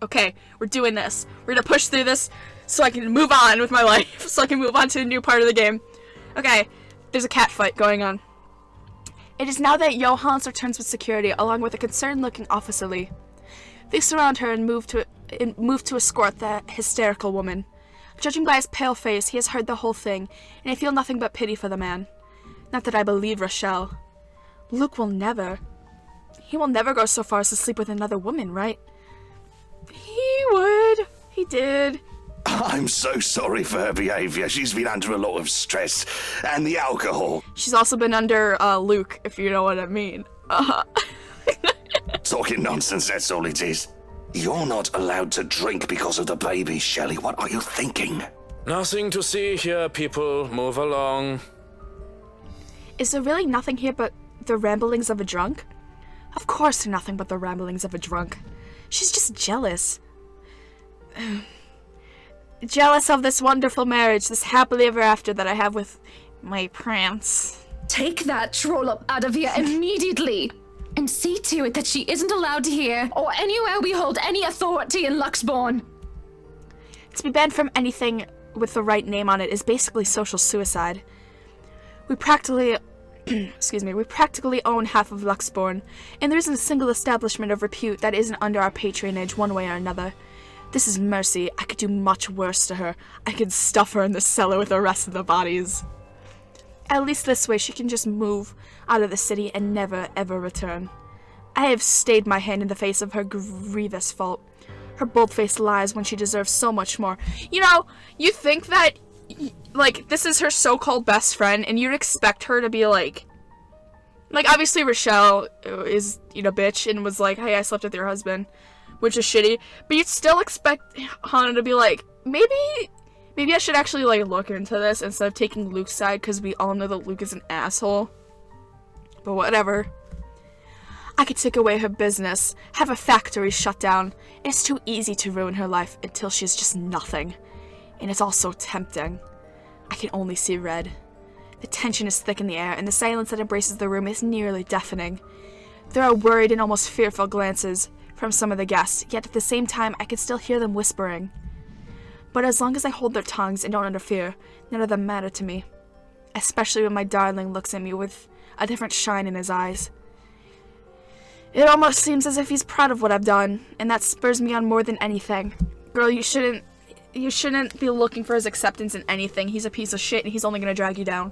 okay, we're doing this. We're gonna push through this so I can move on with my life, so I can move on to a new part of the game. Okay, there's a catfight going on. It is now that Johannes returns with security, along with a concerned-looking Officer Lee. They surround her and move to escort the hysterical woman. Judging by his pale face, he has heard the whole thing, and I feel nothing but pity for the man. Not that I believe Rochelle. Luke will never. He will never go so far as to sleep with another woman, right? He would. He did. I'm so sorry for her behavior. She's been under a lot of stress. And the alcohol. She's also been under, Luke, if you know what I mean. Talking nonsense, that's all it is. You're not allowed to drink because of the baby, Shelley. What are you thinking? Nothing to see here, people. Move along. Is there really nothing here but the ramblings of a drunk? Of course they're nothing but the ramblings of a drunk. She's just jealous. Jealous of this wonderful marriage, this happily ever after that I have with my prince. Take that troll up out of here immediately! And see to it that she isn't allowed here or anywhere we hold any authority in Luxbourne. To be banned from anything with the right name on it is basically social suicide. We practically own half of Luxbourne, and there isn't a single establishment of repute that isn't under our patronage one way or another. This is mercy. I could do much worse to her. I could stuff her in the cellar with the rest of the bodies. At least this way she can just move out of the city and never ever return. I have stayed my hand in the face of her grievous fault. Her bold-faced lies when she deserves so much more. You know, you think that, like, this is her so-called best friend, and you'd expect her to be like, obviously Rochelle is, you know, bitch, and was like, hey, I slept with your husband, which is shitty, but you'd still expect Hannah to be like, maybe I should actually, like, look into this instead of taking Luke's side, because we all know that Luke is an asshole. But whatever. I could take away her business, have a factory shut down. It's too easy to ruin her life until she's just nothing. And it's all so tempting. I can only see red. The tension is thick in the air, and the silence that embraces the room is nearly deafening. There are worried and almost fearful glances from some of the guests, yet at the same time I can still hear them whispering. But as long as I hold their tongues and don't interfere, none of them matter to me. Especially when my darling looks at me with a different shine in his eyes. It almost seems as if he's proud of what I've done, and that spurs me on more than anything. Girl, you shouldn't be looking for his acceptance in anything. He's a piece of shit, and he's only gonna drag you down.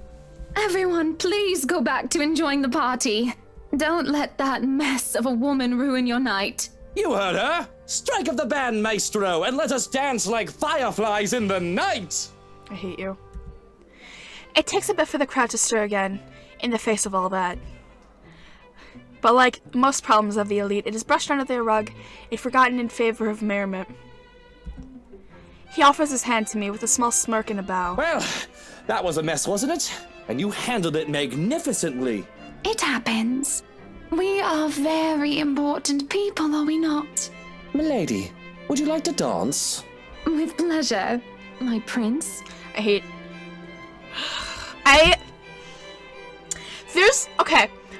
Everyone, please go back to enjoying the party. Don't let that mess of a woman ruin your night. You heard her! Strike up the band, maestro, and let us dance like fireflies in the night! I hate you. It takes a bit for the crowd to stir again, in the face of all that. But like most problems of the elite, it is brushed under the rug and forgotten in favor of merriment. He offers his hand to me with a small smirk and a bow. Well, that was a mess, wasn't it? And you handled it magnificently. It happens. We are very important people, are we not? Milady, would you like to dance? With pleasure, my prince.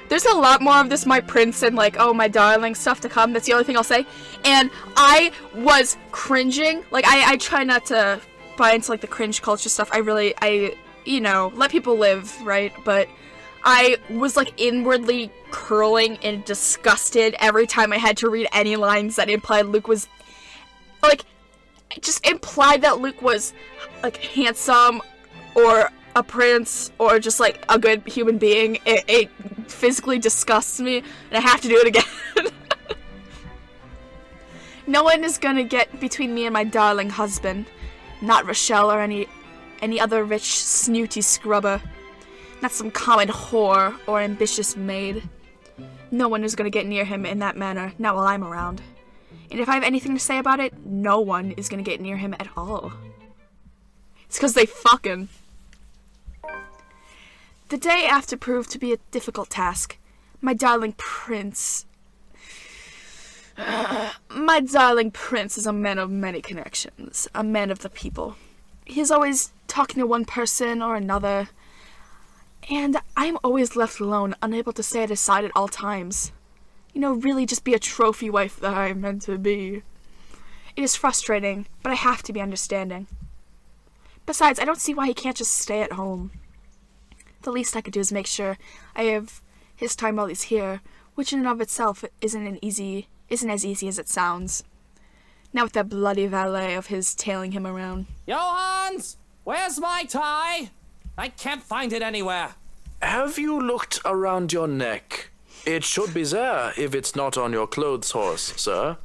There's a lot more of this my prince and like, oh my darling stuff to come. That's the only thing I'll say. And I was cringing. Like, I try not to buy into like the cringe culture stuff. You know, let people live, right? But I was like inwardly curling and disgusted every time I had to read any lines that implied Luke was, like, just implied that Luke was like handsome or a prince or just like a good human being. It physically disgusts me, and I have to do it again. No one is gonna get between me and my darling husband. Not Rochelle or any other rich, snooty scrubber. Not some common whore or ambitious maid. No one is gonna get near him in that manner, not while I'm around. And if I have anything to say about it, no one is gonna get near him at all. It's because they fucking. The day after proved to be a difficult task. My darling prince is a man of many connections, a man of the people. He's always talking to one person or another, and I'm always left alone, unable to stay at his side at all times. You know, really just be a trophy wife that I'm meant to be. It is frustrating, but I have to be understanding. Besides, I don't see why he can't just stay at home. The least I could do is make sure I have his time while he's here, which in and of itself isn't as easy as it sounds. Now with that bloody valet of his tailing him around. Johans! Where's my tie? I can't find it anywhere. Have you looked around your neck? It should be there if it's not on your clothes horse, sir.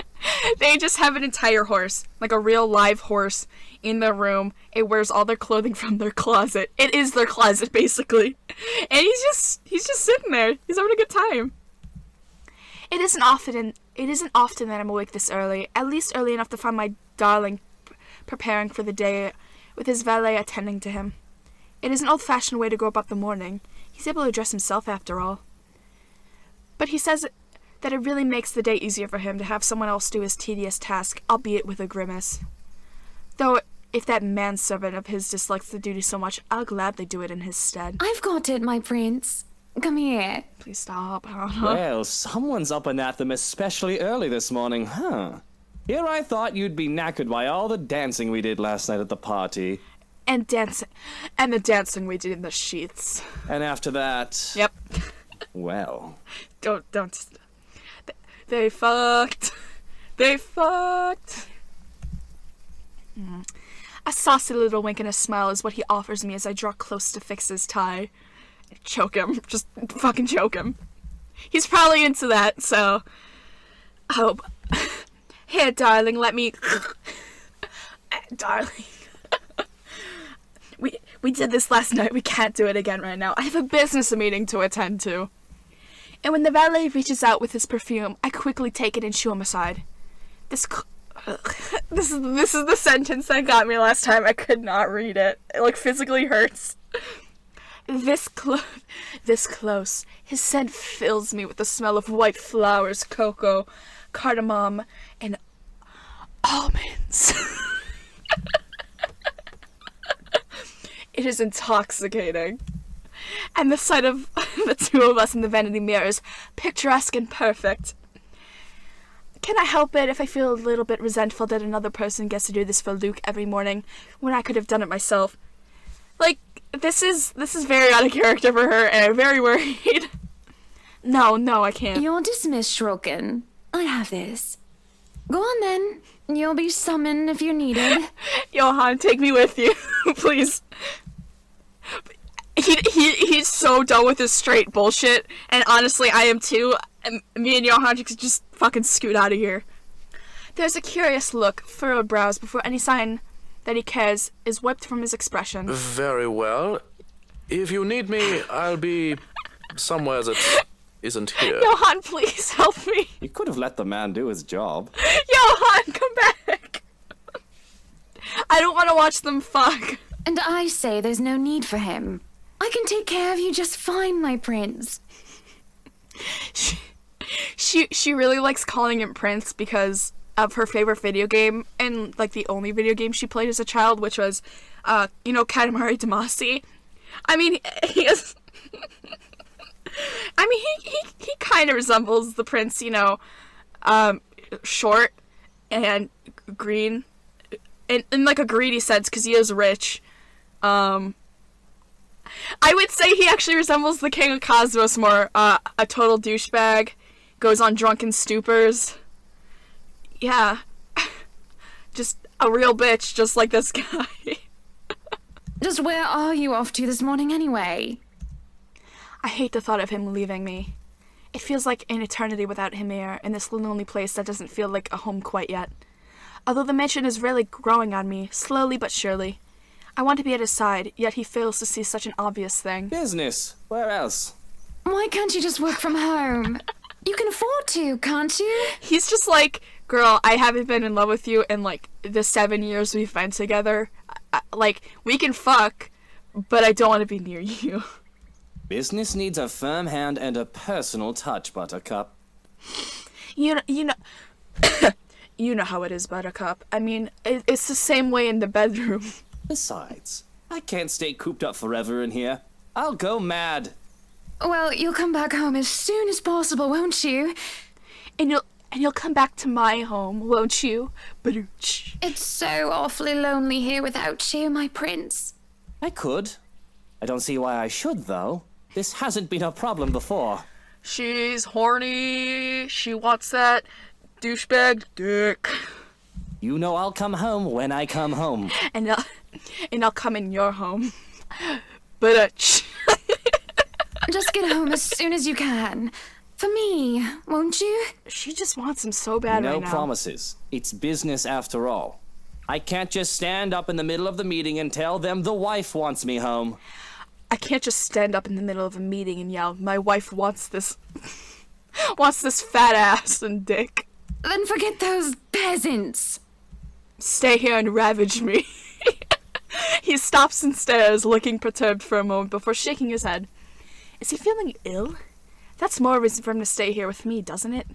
They just have an entire horse, like a real live horse, in their room. It wears all their clothing from their closet. It is their closet, basically. And he's just sitting there. He's having a good time. It isn't often that I'm awake this early, at least early enough to find my darling preparing for the day with his valet attending to him. It is an old-fashioned way to go about the morning. He's able to dress himself after all. But he says that it really makes the day easier for him to have someone else do his tedious task, albeit with a grimace. Though, if that manservant of his dislikes the duty so much, I'll gladly do it in his stead. I've got it, my prince. Come here. Please stop. Well, someone's up and at them especially early this morning, huh? Here I thought you'd be knackered by all the dancing we did last night at the party. And the dancing we did in the sheets. And after that... Yep. Well... Don't. They fucked. They fucked. A saucy little wink and a smile is what he offers me as I draw close to fix his tie. Choke him. Just fucking choke him. He's probably into that, so... Oh. Here, darling, let me... Darling. We did this last night. We can't do it again right now. I have a business meeting to attend to. And when the valet reaches out with his perfume, I quickly take it and shoo him aside. This is the sentence that got me last time. I could not read it. It physically hurts. This close. His scent fills me with the smell of white flowers, cocoa, cardamom, and almonds. It is intoxicating. And the sight of the two of us in the vanity mirror is picturesque and perfect. Can I help it if I feel a little bit resentful that another person gets to do this for Luke every morning when I could have done it myself? This is very out of character for her, and I'm very worried. No, I can't. You're dismissed, Shroken. I have this. Go on then. You'll be summoned if you're needed. Johan, take me with you, please. He's so done with his straight bullshit, and honestly, I am too. Me and Johan could just fucking scoot out of here. There's a curious look, furrowed brows, before any sign that he cares is wiped from his expression. Very well. If you need me, I'll be somewhere that isn't here. Johan, please help me. You could have let the man do his job. Johan, come back. I don't want to watch them fuck. And I say there's no need for him. I can take care of you just fine, my prince. She really likes calling him Prince because of her favorite video game, and the only video game she played as a child, which was Katamari Damacy. I mean, he is he kind of resembles the prince, short and green in a greedy sense because he is rich. I would say he actually resembles the King of Cosmos more. A total douchebag, goes on drunken stupors. Yeah. Just a real bitch, just like this guy. Just where are you off to this morning anyway? I hate the thought of him leaving me. It feels like an eternity without him here, in this lonely place that doesn't feel like a home quite yet. Although the mansion is really growing on me, slowly but surely. I want to be at his side, yet he fails to see such an obvious thing. Business. Where else? Why can't you just work from home? You can afford to, can't you? He's just like, girl, I haven't been in love with you in the 7 years we've been together. We can fuck, but I don't want to be near you. Business needs a firm hand and a personal touch, Buttercup. You know you know how it is, Buttercup. I mean, it's the same way in the bedroom. Besides, I can't stay cooped up forever in here. I'll go mad. Well, you'll come back home as soon as possible, won't you? And And you'll come back to my home, won't you? Badooch. It's so awfully lonely here without you, my prince. I could. I don't see why I should, though. This hasn't been a problem before. She's horny. She wants that douchebag dick. You know I'll come home when I come home. And I'll come in your home. Badooch. Just get home as soon as you can. For me, won't you? She just wants him so bad No right now. promises. It's business after all. I can't just stand up in the middle of the meeting and tell them the wife wants me home. I can't just stand up in the middle of a meeting and yell, my wife wants this wants this fat ass and dick. Then forget those peasants. Stay here and ravage me. He stops and stares, looking perturbed for a moment before shaking his head. Is he feeling ill? That's more reason for him to stay here with me, doesn't it?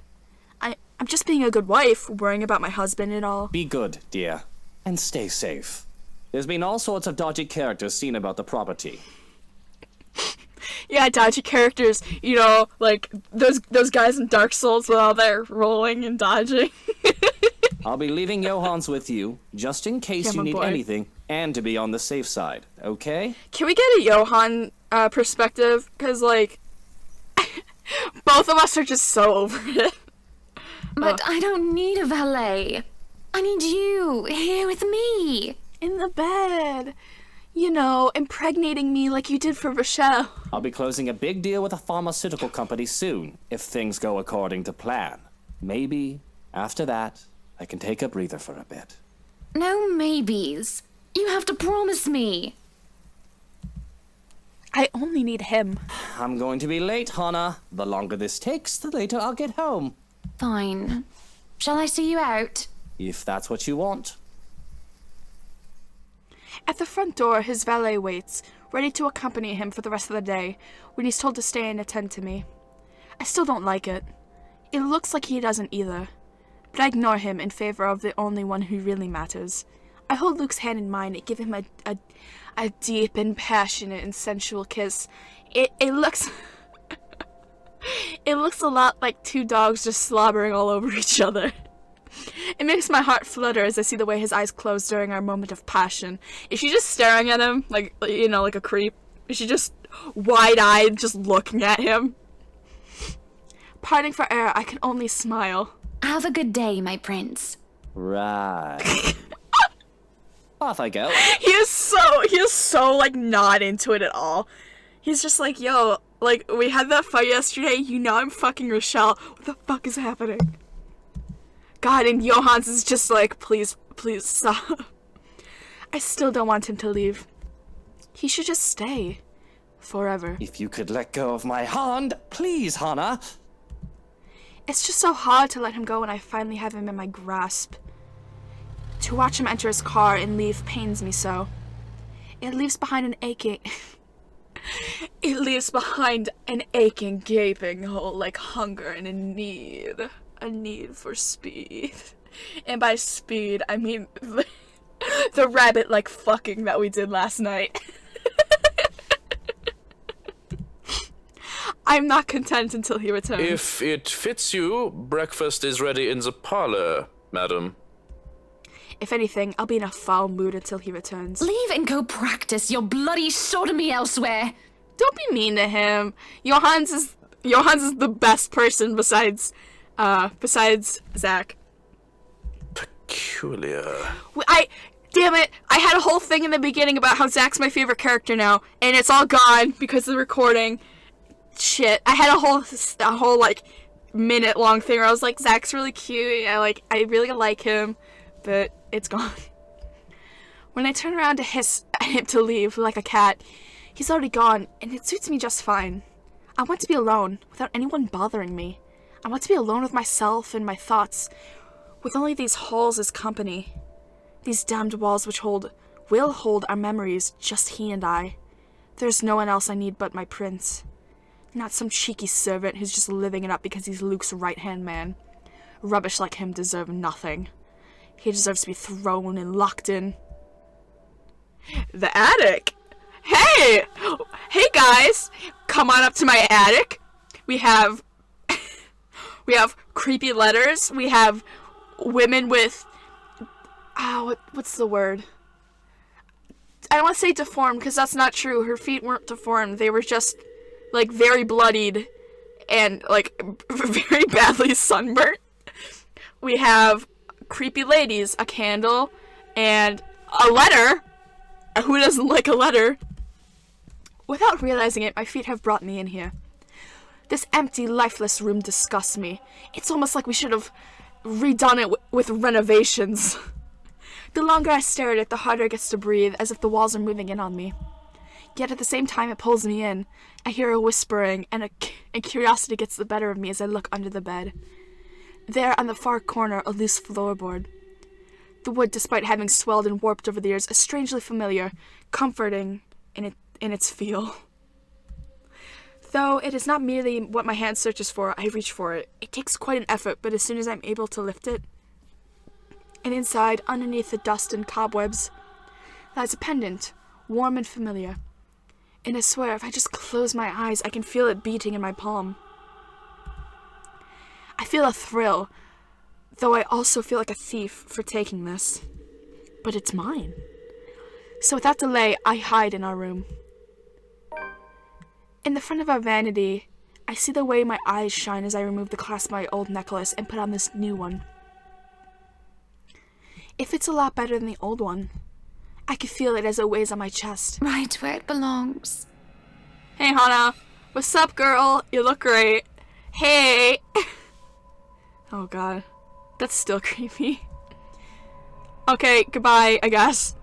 I'm just being a good wife, worrying about my husband and all. Be good, dear. And stay safe. There's been all sorts of dodgy characters seen about the property. Yeah, dodgy characters, you know, like those guys in Dark Souls while they're rolling and dodging. I'll be leaving Johans with you, just in case Yeah, you my need boy. anything, and to be on the safe side, okay? Can we get a Johan perspective? Because, like, both of us are just so over it. But I don't need a valet. I need you here with me. In the bed. You know, impregnating me like you did for Rochelle. I'll be closing a big deal with a pharmaceutical company soon, if things go according to plan. Maybe, after that, I can take a breather for a bit. No maybes. You have to promise me. I only need him. I'm going to be late, Hannah. The longer this takes, the later I'll get home. Fine. Shall I see you out? If that's what you want. At the front door, his valet waits, ready to accompany him for the rest of the day, when he's told to stay and attend to me. I still don't like it. It looks like he doesn't either. But I ignore him in favor of the only one who really matters. I hold Luke's hand in mine and give him a deep and passionate and sensual kiss. It looks... It looks a lot like two dogs just slobbering all over each other. It makes my heart flutter as I see the way his eyes close during our moment of passion. Is she just staring at him, like, you know, like a creep? Is she just wide-eyed, just looking at him? Parting for air, I can only smile. Have a good day, my prince. Right. Off I go. He is so, like, not into it at all. He's just like, yo, like, we had that fight yesterday, you know I'm fucking Rochelle. What the fuck is happening? God, and Johans is just like, please stop. I still don't want him to leave. He should just stay. Forever. If you could let go of my hand, please, Hannah. It's just so hard to let him go when I finally have him in my grasp. To watch him enter his car and leave pains me so. It leaves behind an aching... It leaves behind an aching, gaping hole like hunger and a need for speed. And by speed, I mean the rabbit-like fucking that we did last night. I'm not content until he returns. If it fits you, breakfast is ready in the parlor, madam. If anything, I'll be in a foul mood until he returns. Leave and go practice your bloody sodomy elsewhere. Don't be mean to him. Johans is the best person besides Zach. Peculiar. Damn it! I had a whole thing in the beginning about how Zach's my favorite character now, and it's all gone because of the recording. Shit, I had a whole like minute-long thing where I was like, Zach's really cute. I really like him, but it's gone. When I turn around to hiss at him to leave like a cat, he's already gone, and it suits me just fine. I want to be alone, without anyone bothering me. I want to be alone with myself and my thoughts, with only these halls as company. These damned walls which will hold our memories, just he and I. There's no one else I need but my prince. Not some cheeky servant who's just living it up because he's Luke's right-hand man. Rubbish like him deserve nothing. He deserves to be thrown and locked in. The attic! Hey! Hey guys! Come on up to my attic. We have creepy letters. We have women with, what's the word? I don't want to say deformed, because that's not true. Her feet weren't deformed. They were just, like, very bloodied and, like, very badly sunburnt. We have creepy ladies, a candle, and a letter. Who doesn't like a letter? Without realizing it, my feet have brought me in here. This empty, lifeless room disgusts me. It's almost like we should have redone it with renovations. The longer I stare at it, the harder it gets to breathe, as if the walls are moving in on me. Yet at the same time, it pulls me in. I hear a whispering, and curiosity gets the better of me as I look under the bed. There, on the far corner, a loose floorboard. The wood, despite having swelled and warped over the years, is strangely familiar, comforting in its feel. Though it is not merely what my hand searches for, I reach for it. It takes quite an effort, but as soon as I'm able to lift it, and inside, underneath the dust and cobwebs, lies a pendant, warm and familiar. And I swear, if I just close my eyes, I can feel it beating in my palm. I feel a thrill, though I also feel like a thief for taking this. But it's mine. So without delay, I hide in our room. In the front of our vanity, I see the way my eyes shine as I remove the clasp of my old necklace and put on this new one. It fits a lot better than the old one. I can feel it as it weighs on my chest. Right where it belongs. Hey, Hana. What's up, girl? You look great. Hey! Oh, God. That's still creepy. Okay, goodbye, I guess.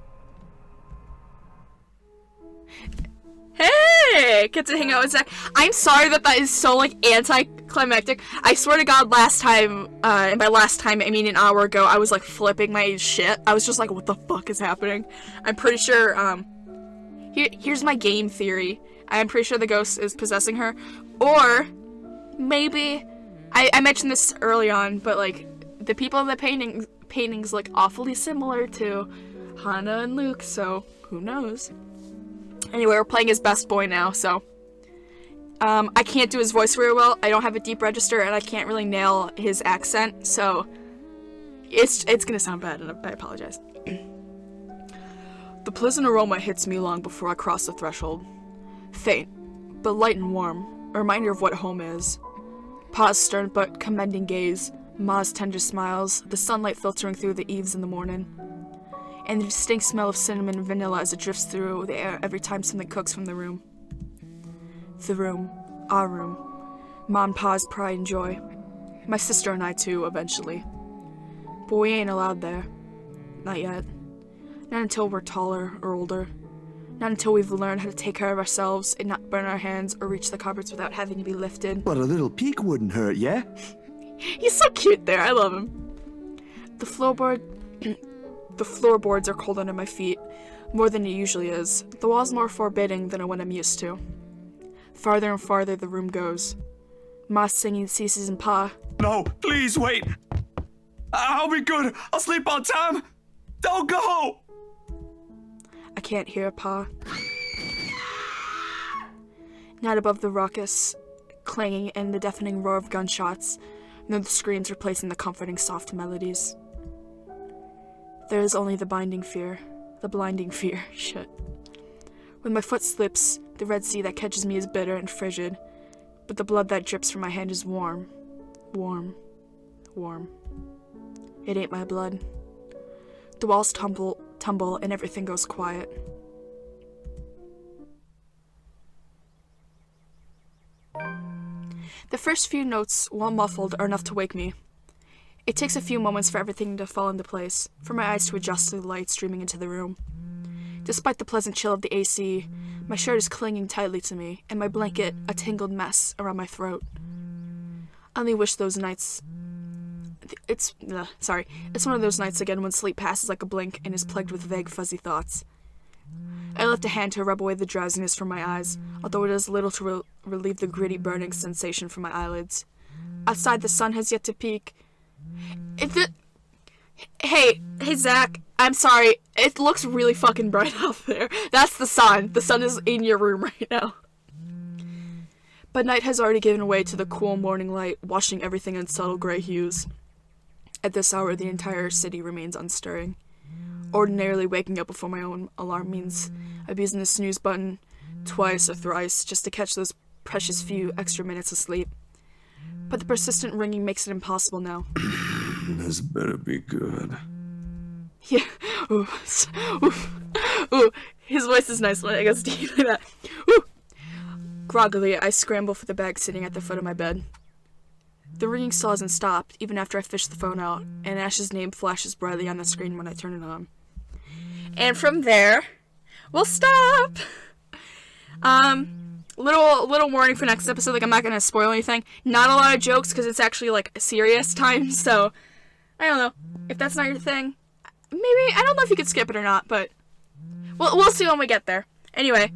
Hey! Get to hang out with Zach. I'm sorry that is so, like, anticlimactic. I swear to God, last time, and by last time, I mean an hour ago, I was, like, flipping my shit. I was just like, what the fuck is happening? I'm pretty sure, here's my game theory. I'm pretty sure the ghost is possessing her. Or, maybe, I mentioned this early on, but, like, the people in the paintings look awfully similar to Hana and Luke, so who knows? Anyway, we're playing as best boy now, so I can't do his voice very well. I don't have a deep register, and I can't really nail his accent, so it's gonna sound bad, and I apologize. The pleasant aroma hits me long before I cross the threshold. Faint, but light and warm, a reminder of what home is. Pa's stern but commending gaze, Ma's tender smiles, the sunlight filtering through the eaves in the morning, and the distinct smell of cinnamon and vanilla as it drifts through the air every time something cooks from the room. The room. Our room. Ma and Pa's pride and joy. My sister and I too, eventually. But we ain't allowed there. Not yet. Not until we're taller or older. Not until we've learned how to take care of ourselves and not burn our hands or reach the cupboards without having to be lifted. But a little peek wouldn't hurt, yeah? He's so cute there, I love him. The floorboards are cold under my feet, more than it usually is. The wall's more forbidding than what I'm used to. Farther and farther the room goes. Ma's singing ceases and Pa. No, please wait. I'll be good. I'll sleep on time. Don't go. I can't hear Pa. Not above the raucous clanging and the deafening roar of gunshots, nor the screams replacing the comforting soft melodies. There is only the blinding fear. Shit. When my foot slips, the red sea that catches me is bitter and frigid, but the blood that drips from my hand is warm. Warm. Warm. It ain't my blood. The walls tumble, and everything goes quiet. The first few notes, while muffled, are enough to wake me. It takes a few moments for everything to fall into place, for my eyes to adjust to the light streaming into the room. Despite the pleasant chill of the AC, my shirt is clinging tightly to me, and my blanket a tangled mess around my throat. I only wish those nights... It's one of those nights again when sleep passes like a blink and is plagued with vague, fuzzy thoughts. I lift a hand to rub away the drowsiness from my eyes, although it does little to relieve the gritty, burning sensation from my eyelids. Outside, the sun has yet to peak. Hey, Zach, I'm sorry. It looks really fucking bright out there. That's the sun. The sun is in your room right now. But night has already given way to the cool morning light, washing everything in subtle gray hues. At this hour, the entire city remains unstirring. Ordinarily, waking up before my own alarm means abusing the snooze button twice or thrice just to catch those precious few extra minutes of sleep. But the persistent ringing makes it impossible now. This better be good. Yeah. Ooh. Ooh. His voice is nice when it goes deep like that. Ooh. Groggily, I scramble for the bag sitting at the foot of my bed. The ringing still hasn't stopped, even after I fish the phone out, and Ash's name flashes brightly on the screen when I turn it on. And from there, we'll stop! Little warning for next episode, like, I'm not gonna spoil anything. Not a lot of jokes, because it's actually, like, a serious time, so, I don't know. If that's not your thing, maybe, I don't know if you could skip it or not, but we'll see when we get there. Anyway,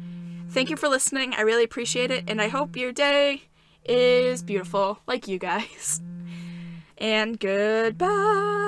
thank you for listening, I really appreciate it, and I hope your day is beautiful, like you guys. And goodbye!